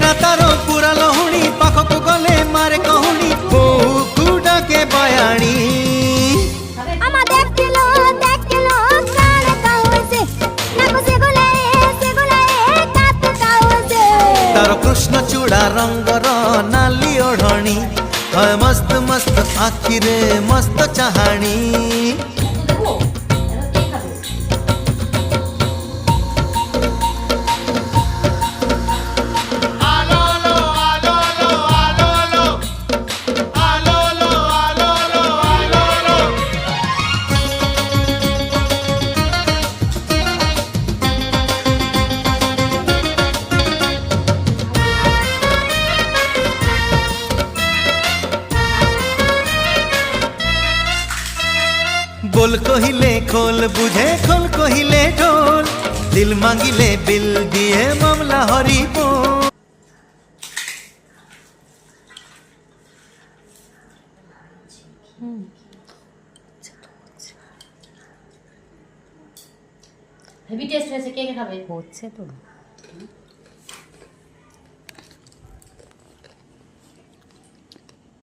चेहरा तारो पूरा लहुणी पाखक गले मारे कहूणी बहु डाके बयाणी तारो कृष्ण चूड़ा रंगर नाली ओढ़णी मस्त मस्त आखिरे मस्त चाहाणी बोल कहिले खोल बुझे खोल कहिले ढोल दिल मांगिले बिल दिए मामला हरी बोल হেভি টেস্ট হয়েছে, কে কে খাবে? হচ্ছে তো।